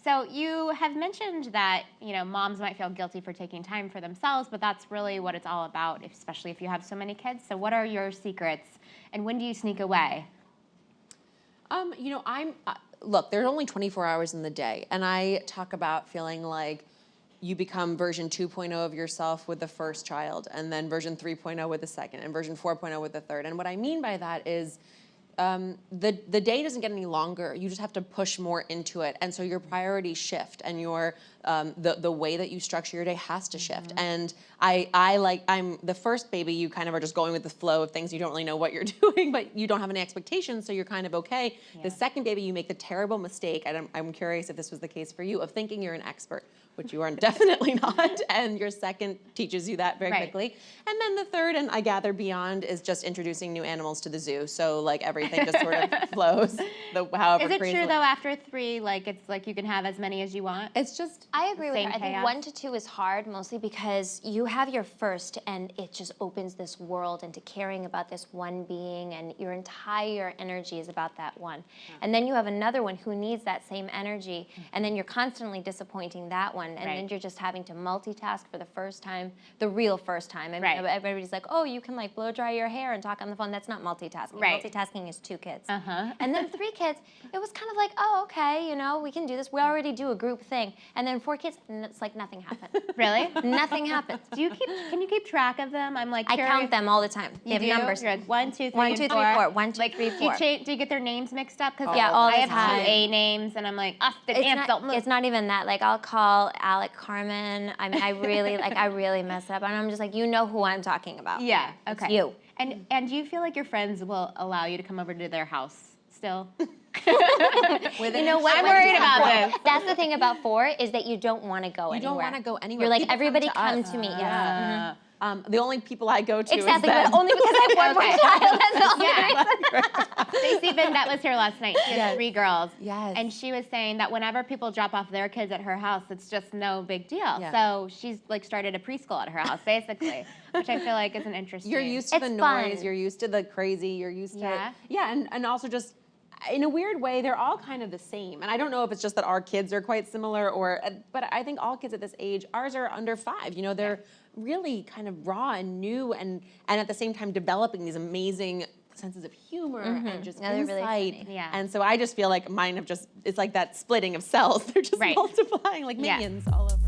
So you have mentioned that, moms might feel guilty for taking time for themselves, but that's really what it's all about, especially if you have so many kids. So what are your secrets, and when do you sneak away? Look, there's only 24 hours in the day, and I talk about feeling like you become version 2.0 of yourself with the first child, and then version 3.0 with the second, and version 4.0 with the third. And what I mean by that is the day doesn't get any longer. You just have to push more into it, and so your priorities shift, and your the way that you structure your day has to shift. And I'm the first baby. You kind of are just going with the flow of things. You don't really know what you're doing, but you don't have any expectations, so you're kind of okay. Yeah. The second baby, you make the terrible mistake, and I'm curious if this was the case for you, of thinking you're an expert, which you are definitely not, and your second teaches you that very quickly. And then the third, and I gather beyond, is just introducing new animals to the zoo. So like everything just sort of flows. However is it crazy. True though? After 3, it's like you can have as many as you want. It's just I agree with her. I chaos. think 1 to 2 is hard, mostly because you have your first, and it just opens this world into caring about this one being, and your entire energy is about that one. And then you have another one who needs that same energy, and then you're constantly disappointing that one. And then you're just having to multitask for the first time, the real first time. I mean, everybody's like, oh, you can blow dry your hair and talk on the phone. That's not multitasking. Multitasking is 2 kids. And then 3 kids, it was kind of like, oh, okay, we can do this. We already do a group thing. And then 4 kids, and it's like nothing happened. Really? Nothing happens. Can you keep track of them? I'm like, I count them all the time. They have numbers. You're like 1, 2, 3, 1, 2, 3, 4. 1, 2, 3, 4. Do you get their names mixed up? Because all I the have time. 2 A names, and I'm like, the ants don't move. It's not even that. I'll call Alec Carmen. I mean, I really mess up, and I'm just like, you know who I'm talking about. Yeah. Okay. It's you. And do you feel like your friends will allow you to come over to their house still? You know what? I'm worried about this. That's the thing about 4 is that you don't want to go anywhere. You don't want to go anywhere. You're like, People everybody come us. to me. Yes. The only people I go to Exactly, is them. but only because I have one more child. That's the only reason. Stacey that was here last night. She has 3 girls. Yes. And she was saying that whenever people drop off their kids at her house, it's just no big deal. Yeah. So she's started a preschool at her house, basically, which I feel like is an interesting. You're used to the noise. Fun. You're used to the crazy. You're used to Yeah. and also just in a weird way, they're all kind of the same. And I don't know if it's just that our kids are quite similar, but I think all kids at this age, ours are under 5. They're really kind of raw and new, and at the same time developing these amazing senses of humor and just insight. Really funny. Yeah. And so I just feel like mine have it's like that splitting of cells. They're just multiplying like minions all over.